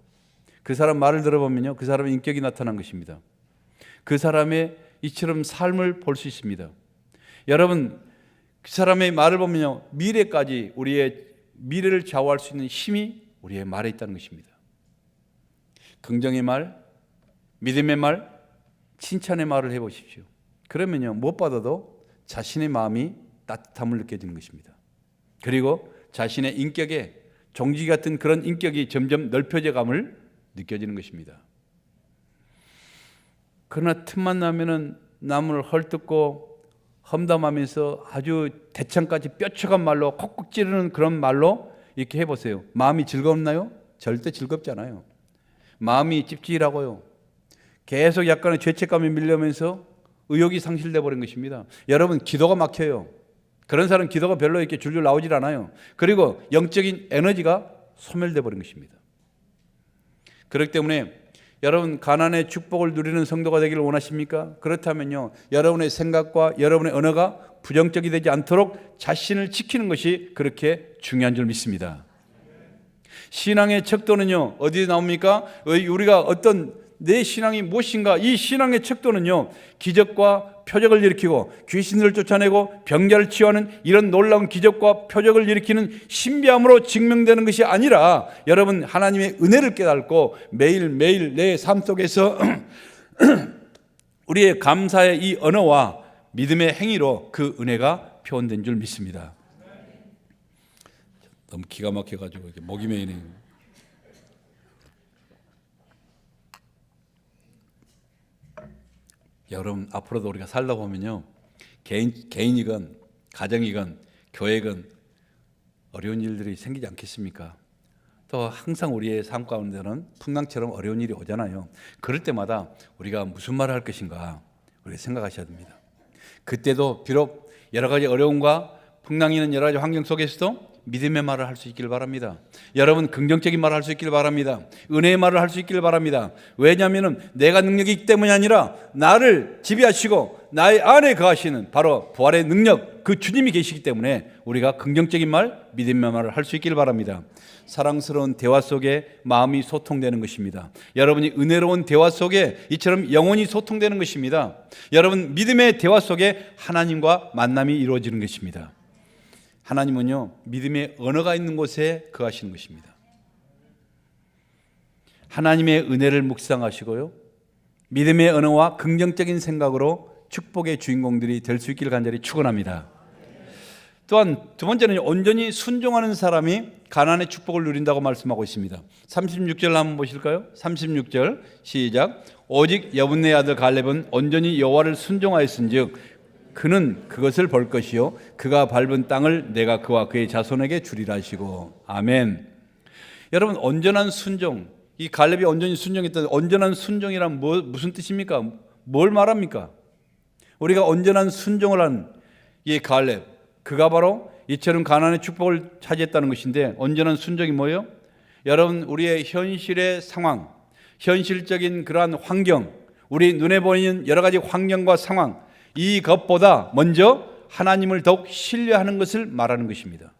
그 사람 말을 들어보면요, 그 사람의 인격이 나타난 것입니다. 그 사람의 이처럼 삶을 볼 수 있습니다. 여러분, 그 사람의 말을 보면요, 미래까지 우리의 미래를 좌우할 수 있는 힘이 우리의 말에 있다는 것입니다. 긍정의 말, 믿음의 말, 칭찬의 말을 해보십시오. 그러면요, 무엇보다도 자신의 마음이 따뜻함을 느껴지는 것입니다. 그리고 자신의 인격에 종지 같은 그런 인격이 점점 넓혀져 감을 느껴지는 것입니다. 그러나 틈만 나면은 남을 헐뜯고 험담하면서 아주 대창까지 뼈쳐간 말로 콕콕 찌르는 그런 말로 이렇게 해보세요. 마음이 즐겁나요? 절대 즐겁지 않아요. 마음이 찝찝하고요, 계속 약간의 죄책감이 밀려면서 의욕이 상실돼 버린 것입니다. 여러분, 기도가 막혀요. 그런 사람은 기도가 별로 이렇게 줄줄 나오질 않아요. 그리고 영적인 에너지가 소멸돼 버린 것입니다. 그렇기 때문에 여러분, 가난의 축복을 누리는 성도가 되기를 원하십니까? 그렇다면요, 여러분의 생각과 여러분의 언어가 부정적이 되지 않도록 자신을 지키는 것이 그렇게 중요한 줄 믿습니다. 신앙의 척도는요, 어디에 나옵니까? 우리가 내 신앙이 무엇인가, 이 신앙의 척도는요, 기적과 표적을 일으키고 귀신들을 쫓아내고 병자를 치유하는 이런 놀라운 기적과 표적을 일으키는 신비함으로 증명되는 것이 아니라, 여러분, 하나님의 은혜를 깨닫고 매일매일 내 삶 속에서 우리의 감사의 이 언어와 믿음의 행위로 그 은혜가 표현된 줄 믿습니다. 너무 기가 막혀가지고 이렇게 목이 메이네요. 여러분, 앞으로도 우리가 살다 보면요, 개인이건 가정이건 교회건 어려운 일들이 생기지 않겠습니까? 또 항상 우리의 삶 가운데는 풍랑처럼 어려운 일이 오잖아요. 그럴 때마다 우리가 무슨 말을 할 것인가 우리가 생각하셔야 됩니다. 그때도 비록 여러 가지 어려움과 풍랑이 있는 여러 가지 환경 속에서도 믿음의 말을 할 수 있기를 바랍니다. 여러분 긍정적인 말을 할 수 있기를 바랍니다. 은혜의 말을 할 수 있기를 바랍니다. 왜냐하면 내가 능력이 있기 때문이 아니라 나를 지배하시고 나의 안에 거하시는 바로 부활의 능력, 그 주님이 계시기 때문에 우리가 긍정적인 말, 믿음의 말을 할 수 있기를 바랍니다. 사랑스러운 대화 속에 마음이 소통되는 것입니다. 여러분이 은혜로운 대화 속에 이처럼 영혼이 소통되는 것입니다. 여러분 믿음의 대화 속에 하나님과 만남이 이루어지는 것입니다. 하나님은요, 믿음의 언어가 있는 곳에 거하시는 것입니다. 하나님의 은혜를 묵상하시고요, 믿음의 언어와 긍정적인 생각으로 축복의 주인공들이 될 수 있기를 간절히 축원합니다. 또한 두 번째는 온전히 순종하는 사람이 가나안의 축복을 누린다고 말씀하고 있습니다. 36절 한번 보실까요? 36절 시작. 오직 여분네 아들 갈렙은 온전히 여호와를 순종하였은즉 그는 그것을 볼 것이요 그가 밟은 땅을 내가 그와 그의 자손에게 주리라 하시고. 아멘. 여러분 온전한 순종, 이 갈렙이 온전히 순종했던 온전한 순종이란 무슨 뜻입니까? 뭘 말합니까? 우리가 온전한 순종을 한 이 갈렙, 그가 바로 이처럼 가나안의 축복을 차지했다는 것인데, 온전한 순종이 뭐예요? 여러분 우리의 현실의 상황, 현실적인 그러한 환경, 우리 눈에 보이는 여러 가지 환경과 상황, 이것보다 먼저 하나님을 더욱 신뢰하는 것을 말하는 것입니다.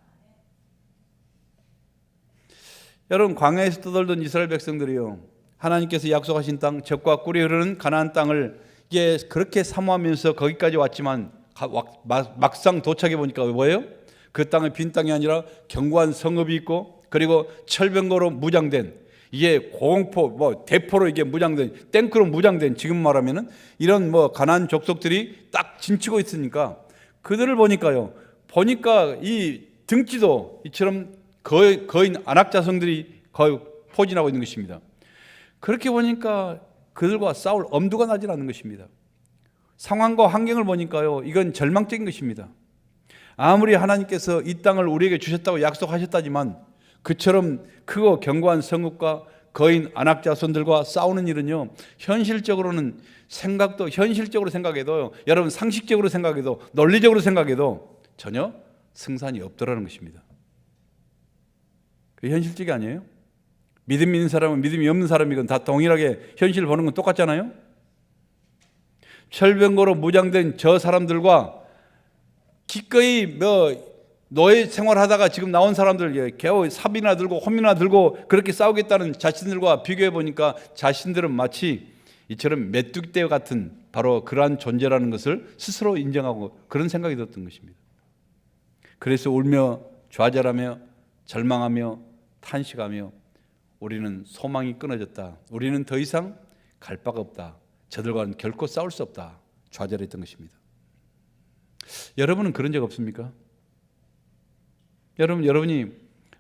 여러분 광야에서 떠돌던 이스라엘 백성들이요, 하나님께서 약속하신 땅, 젖과 꿀이 흐르는 가나안 땅을 이게 그렇게 사모하면서 거기까지 왔지만 막상 도착해 보니까 뭐예요? 그 땅은 빈 땅이 아니라 견고한 성읍이 있고, 그리고 철병거로 무장된, 이게 공포, 대포로 이게 무장된, 탱크로 무장된, 지금 말하면은 이런 가나안 족속들이 딱 진치고 있으니까 그들을 보니까 이 등지도 이처럼 거의 안악자성들이 거의 포진하고 있는 것입니다. 그렇게 보니까 그들과 싸울 엄두가 나질 않는 것입니다. 상황과 환경을 보니까요, 이건 절망적인 것입니다. 아무리 하나님께서 이 땅을 우리에게 주셨다고 약속하셨다지만 그처럼 크고 견고한 성읍과 거인 안악자손들과 싸우는 일은요, 현실적으로 생각해도, 여러분 상식적으로 생각해도, 논리적으로 생각해도 전혀 승산이 없더라는 것입니다. 그게 현실적이 아니에요? 믿음 있는 사람은 믿음이 없는 사람이건 다 동일하게 현실을 보는 건 똑같잖아요. 철병거로 무장된 저 사람들과 기꺼이 노예 생활하다가 지금 나온 사람들, 겨우 삽이나 들고 홈이나 들고 그렇게 싸우겠다는 자신들과 비교해 보니까 자신들은 마치 이처럼 메뚜기떼 같은 바로 그러한 존재라는 것을 스스로 인정하고 그런 생각이 들었던 것입니다. 그래서 울며 좌절하며 절망하며 탄식하며 우리는 소망이 끊어졌다, 우리는 더 이상 갈 바가 없다, 저들과는 결코 싸울 수 없다, 좌절했던 것입니다. 여러분은 그런 적 없습니까? 여러분이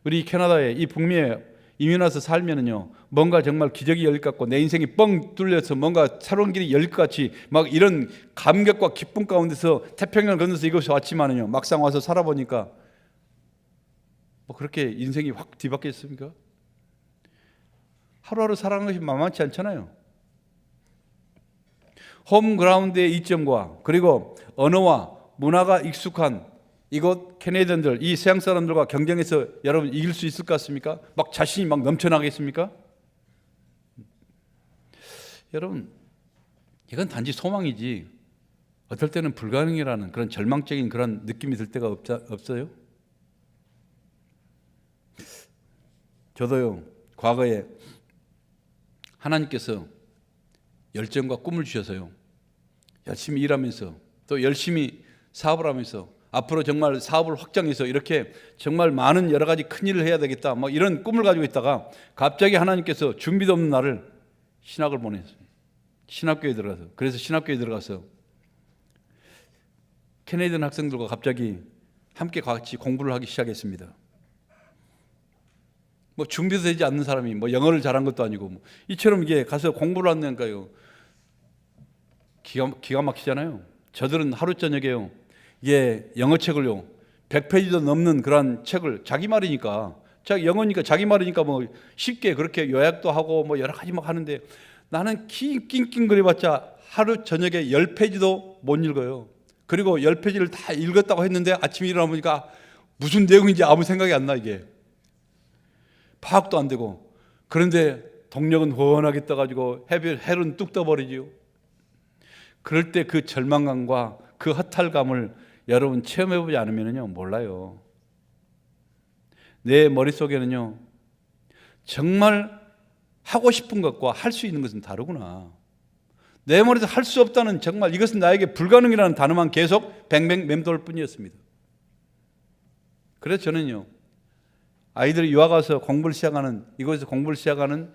우리 캐나다에 이 북미에 이민 와서 살면은요, 뭔가 정말 기적이 열릴 것 같고 내 인생이 뻥 뚫려서 뭔가 새로운 길이 열릴 것 같이 막 이런 감격과 기쁨 가운데서 태평양을 건너서 이곳에 왔지만은요, 막상 와서 살아보니까 그렇게 인생이 확 뒤바뀌었습니까? 하루하루 살아가는 것이 만만치 않잖아요. 홈그라운드의 이점과 그리고 언어와 문화가 익숙한 이곳 캐네디언들, 이 서양 사람들과 경쟁해서 여러분 이길 수 있을 것 같습니까? 막 자신이 막 넘쳐나겠습니까? 여러분, 이건 단지 소망이지 어떨 때는 불가능이라는 그런 절망적인 그런 느낌이 들 때가 없어요? 저도요, 과거에 하나님께서 열정과 꿈을 주셔서요, 열심히 일하면서 또 열심히 사업을 하면서 앞으로 정말 사업을 확장해서 이렇게 정말 많은 여러 가지 큰 일을 해야 되겠다, 이런 꿈을 가지고 있다가 갑자기 하나님께서 준비도 없는 나를 신학을 보냈어요. 신학교에 들어가서, 그래서 신학교에 들어가서 캐네디언 학생들과 갑자기 함께 같이 공부를 하기 시작했습니다. 준비도 되지 않는 사람이 영어를 잘한 것도 아니고 이처럼 이게 가서 공부를 한다니까요. 기가 막히잖아요. 저들은 하루 저녁에요, 이게 영어 책을요 100페이지도 넘는 그런 책을 자기 말이니까, 영어니까 자기 말이니까 쉽게 그렇게 요약도 하고 여러 가지 하는데, 나는 낑낑거려봤자 하루 저녁에 10페이지도 못 읽어요. 그리고 10페이지를 다 읽었다고 했는데 아침에 일어나보니까 무슨 내용인지 아무 생각이 안 나. 이게 파악도 안 되고. 그런데 동력은 훤하게 떠가지고 헬은 뚝 떠버리지요. 그럴 때 그 절망감과 그 허탈감을 여러분 체험해보지 않으면요 몰라요. 내 머릿속에는요 정말 하고 싶은 것과 할 수 있는 것은 다르구나. 내 머리에서 할 수 없다는, 정말 이것은 나에게 불가능이라는 단어만 계속 뱅뱅 맴돌 뿐이었습니다. 그래서 저는요 아이들이 유학 가서 공부를 시작하는, 이곳에서 공부를 시작하는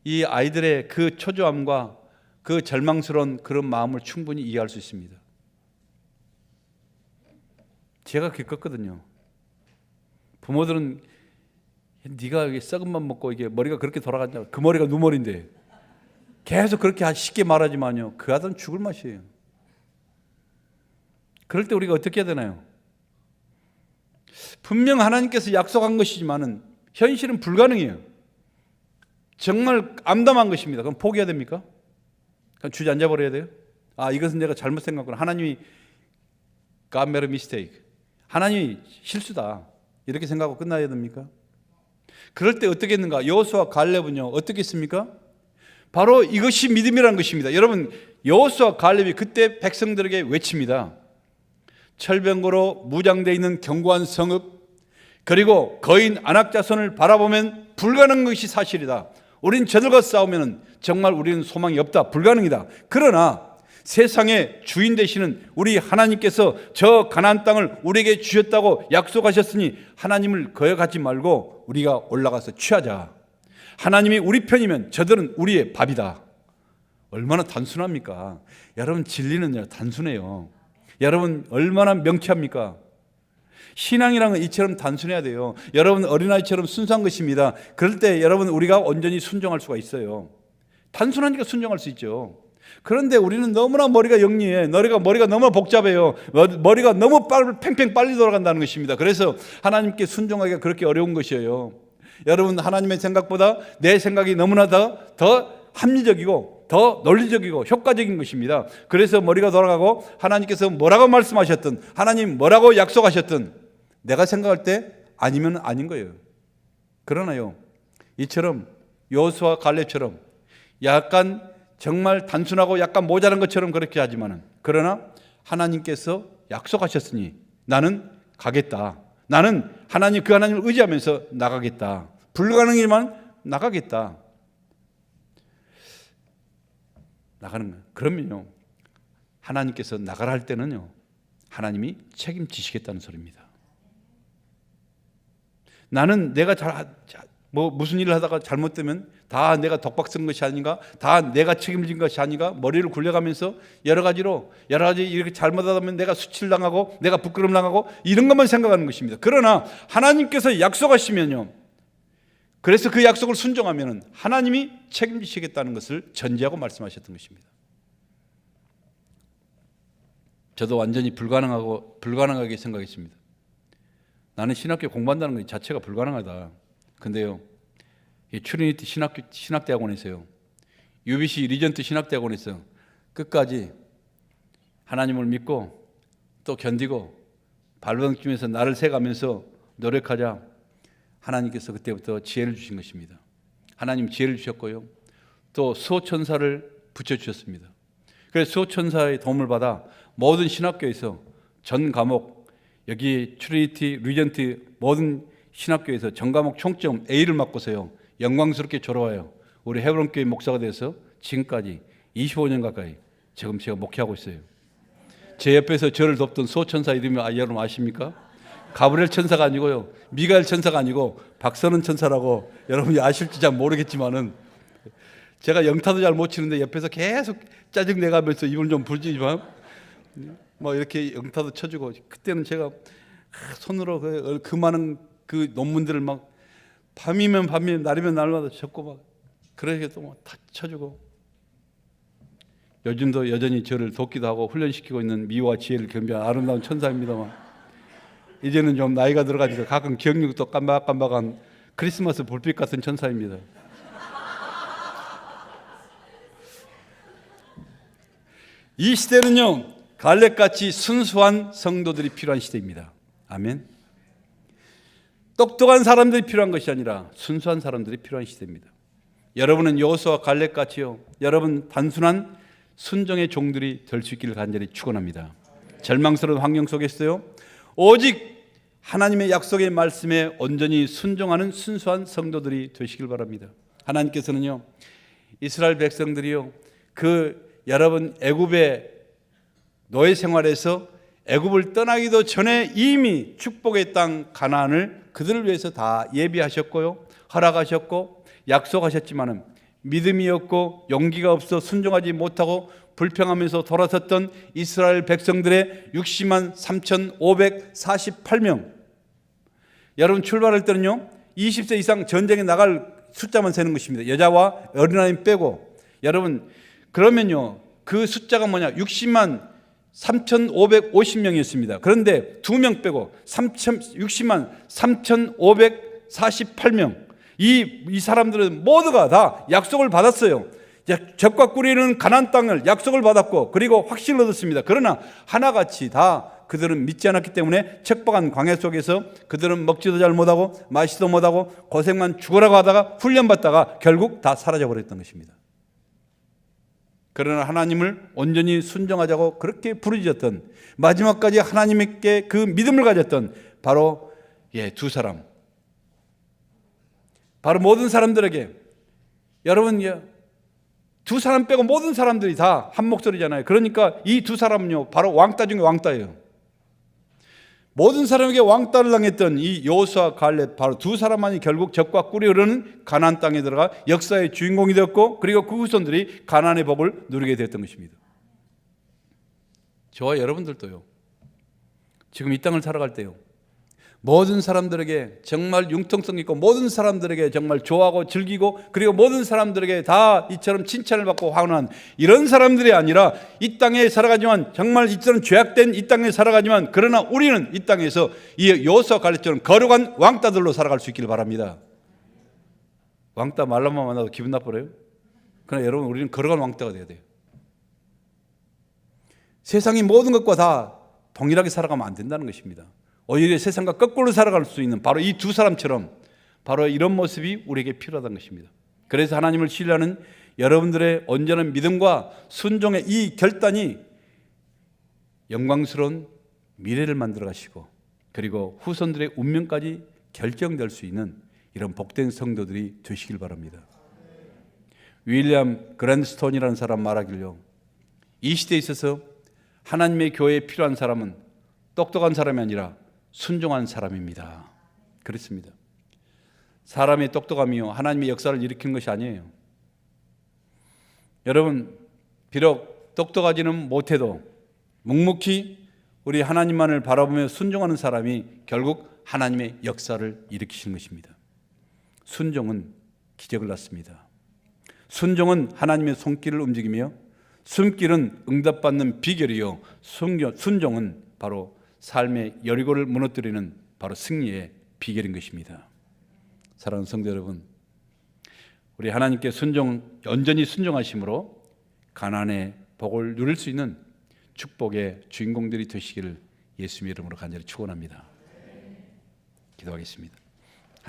이 아이들의 그 초조함과 그 절망스러운 그런 마음을 충분히 이해할 수 있습니다. 제가 겪었거든요. 부모들은 네가 이게 썩은 맘 먹고 이게 머리가 그렇게 돌아갔냐, 그 머리가 누머리인데 계속 그렇게 쉽게 말하지만요 그 아들은 죽을 맛이에요. 그럴 때 우리가 어떻게 해야 되나요? 분명 하나님께서 약속한 것이지만은 현실은 불가능해요. 정말 암담한 것입니다. 그럼 포기해야 됩니까? 그럼 주저앉아 버려야 돼요? 아, 이것은 내가 잘못 생각했구나. 하나님이 God made a mistake. 하나님이 실수다. 이렇게 생각하고 끝나야 됩니까? 그럴 때 어떻게 했는가? 여호수아 갈렙은요 어떻게 했습니까? 바로 이것이 믿음이라는 것입니다. 여러분, 여호수아 갈렙이 그때 백성들에게 외칩니다. 철병거로 무장되어 있는 견고한 성읍, 그리고 거인 안악자손을 바라보면 불가능한 것이 사실이다. 우린 저들과 싸우면 정말 우리는 소망이 없다. 불가능이다. 그러나 세상의 주인 되시는 우리 하나님께서 저 가나안 땅을 우리에게 주셨다고 약속하셨으니 하나님을 거역하지 말고 우리가 올라가서 취하자. 하나님이 우리 편이면 저들은 우리의 밥이다. 얼마나 단순합니까? 여러분, 진리는요 단순해요. 여러분, 얼마나 명쾌합니까? 신앙이라는 건 이처럼 단순해야 돼요. 여러분, 어린아이처럼 순수한 것입니다. 그럴 때 여러분 우리가 온전히 순종할 수가 있어요. 단순하니까 순종할 수 있죠. 그런데 우리는 너무나 머리가 영리해. 머리가 너무 복잡해요. 머리가 너무 팽팽 빨리 돌아간다는 것입니다. 그래서 하나님께 순종하기가 그렇게 어려운 것이에요. 여러분, 하나님의 생각보다 내 생각이 너무나 더 합리적이고 더 논리적이고 효과적인 것입니다. 그래서 머리가 돌아가고 하나님께서 뭐라고 말씀하셨든, 하나님 뭐라고 약속하셨든 내가 생각할 때 아니면 아닌 거예요. 그러나요, 이처럼 여호수아 갈렙처럼 약간 정말 단순하고 약간 모자란 것처럼 그렇게 하지만은, 그러나 하나님께서 약속하셨으니 나는 가겠다. 나는 하나님, 그 하나님을 의지하면서 나가겠다. 불가능이지만 나가겠다. 나가는 거예요. 그러면요, 하나님께서 나가라 할 때는요 하나님이 책임지시겠다는 소리입니다. 나는 내가 무슨 일을 하다가 잘못되면 다 내가 독박 쓴 것이 아닌가, 다 내가 책임진 것이 아닌가, 머리를 굴려가면서 여러 가지 이렇게 잘못하다 보면 내가 수치를 당하고 내가 부끄러움 당하고 이런 것만 생각하는 것입니다. 그러나 하나님께서 약속하시면요, 그래서 그 약속을 순종하면 하나님이 책임지시겠다는 것을 전제하고 말씀하셨던 것입니다. 저도 완전히 불가능하게 생각했습니다. 나는 신학교 공부한다는 것 자체가 불가능하다. 근데요, 이 트리니티 신학대학원에서요, UBC 리전트 신학대학원에서 끝까지 하나님을 믿고 또 견디고 발버둥치면서 나를 새가면서 노력하자. 하나님께서 그때부터 지혜를 주신 것입니다. 하나님 지혜를 주셨고요, 또 수호천사를 붙여주셨습니다. 그래서 수호천사의 도움을 받아 모든 신학교에서 전 과목, 여기 트리니티 리전트 모든 신학교에서 전 과목 총점 A를 맞고서요 영광스럽게 졸업하여 우리 헤브론교회 목사가 돼서 지금까지 25년 가까이 지금 제가 목회하고 있어요. 제 옆에서 저를 돕던 수호천사 이름이 여러분 아십니까? 가브리엘 천사가 아니고요, 미가엘 천사가 아니고 박선은 천사라고, 여러분이 아실지 잘 모르겠지만은 제가 영타도 잘 못 치는데 옆에서 계속 짜증내가면서 입을 좀 불지지만 뭐 이렇게 영타도 쳐주고, 그때는 제가 손으로 그 많은 그 논문들을 막 밤이면 밤이면 날이면 날마다 적고 막 그렇게 또 막 다 쳐주고, 요즘도 여전히 저를 돕기도 하고 훈련시키고 있는 미와 지혜를 겸비한 아름다운 천사입니다만, 이제는 좀 나이가 들어가니까 가끔 기억력도 깜박깜박한 크리스마스 불빛 같은 천사입니다. 이 시대는요 갈렙같이 순수한 성도들이 필요한 시대입니다. 아멘. 똑똑한 사람들이 필요한 것이 아니라 순수한 사람들이 필요한 시대입니다. 여러분은 여호수아와 갈렙 같이요, 여러분 단순한 순종의 종들이 될 수 있기를 간절히 축원합니다. 절망스러운 환경 속에서요, 오직 하나님의 약속의 말씀에 온전히 순종하는 순수한 성도들이 되시길 바랍니다. 하나님께서는요, 이스라엘 백성들이요, 여러분 애굽의 노예 생활에서 애굽을 떠나기도 전에 이미 축복의 땅 가나안을 그들을 위해서 다 예비하셨고요, 허락하셨고 약속하셨지만은 믿음이 없고 용기가 없어 순종하지 못하고 불평하면서 돌아섰던 이스라엘 백성들의 60만 3,548명. 여러분 출발할 때는요, 20세 이상 전쟁에 나갈 숫자만 세는 것입니다. 여자와 어린아이 빼고. 여러분 그러면요, 그 숫자가 뭐냐, 60만 3,550명이었습니다. 그런데 2명 빼고 60만 3,548명. 이 사람들은 모두가 다 약속을 받았어요. 젖과 꿀이 흐르는 가나안 땅을 약속을 받았고, 그리고 확신을 얻었습니다. 그러나 하나같이 다 그들은 믿지 않았기 때문에 척박한 광야 속에서 그들은 먹지도 잘 못하고 마시지도 못하고 고생만 죽으라고 하다가 훈련받다가 결국 다 사라져 버렸던 것입니다. 그러나 하나님을 온전히 순종하자고 그렇게 부르짖었던, 마지막까지 하나님께 그 믿음을 가졌던 바로 두 사람, 바로 모든 사람들에게, 여러분 두 사람 빼고 모든 사람들이 다 한 목소리잖아요. 그러니까 이 두 사람은요, 바로 왕따 중에 왕따예요. 모든 사람에게 왕따를 당했던 이 여호수아 갈렙, 바로 두 사람만이 결국 젖과 꿀이 흐르는 가나안 땅에 들어가 역사의 주인공이 되었고, 그리고 그 후손들이 가나안의 복을 누리게 됐던 것입니다. 저와 여러분들도요, 지금 이 땅을 살아갈 때요, 모든 사람들에게 정말 융통성 있고, 모든 사람들에게 정말 좋아하고 즐기고, 그리고 모든 사람들에게 다 이처럼 칭찬을 받고 환호한 이런 사람들이 아니라, 이 땅에 살아가지만 정말 이처럼 죄악된 이 땅에 살아가지만, 그러나 우리는 이 땅에서 이 여호수아 갈렙처럼 거룩한 왕따들로 살아갈 수 있기를 바랍니다. 왕따 말로만 만나도 기분 나쁘래요? 그러나 여러분, 우리는 거룩한 왕따가 돼야 돼요. 세상의 모든 것과 다 동일하게 살아가면 안 된다는 것입니다. 오히려 세상과 거꾸로 살아갈 수 있는 바로 이 두 사람처럼, 바로 이런 모습이 우리에게 필요하다는 것입니다. 그래서 하나님을 신뢰하는 여러분들의 온전한 믿음과 순종의 이 결단이 영광스러운 미래를 만들어 가시고, 그리고 후손들의 운명까지 결정될 수 있는 이런 복된 성도들이 되시길 바랍니다. 윌리엄 그랜스톤이라는 사람 말하길요, 이 시대에 있어서 하나님의 교회에 필요한 사람은 똑똑한 사람이 아니라 순종한 사람입니다. 그렇습니다. 사람의 똑똑함이요, 하나님의 역사를 일으키는 것이 아니에요. 여러분, 비록 똑똑하지는 못해도 묵묵히 우리 하나님만을 바라보며 순종하는 사람이 결국 하나님의 역사를 일으키시는 것입니다. 순종은 기적을 낳습니다. 순종은 하나님의 손길을 움직이며, 숨길은 응답받는 비결이요, 순종은 바로 삶의 여리고를 무너뜨리는 바로 승리의 비결인 것입니다. 사랑하는 성도 여러분, 우리 하나님께 온전히 순종하심으로 가나안의 복을 누릴 수 있는 축복의 주인공들이 되시기를 예수님의 이름으로 간절히 축원합니다. 기도하겠습니다.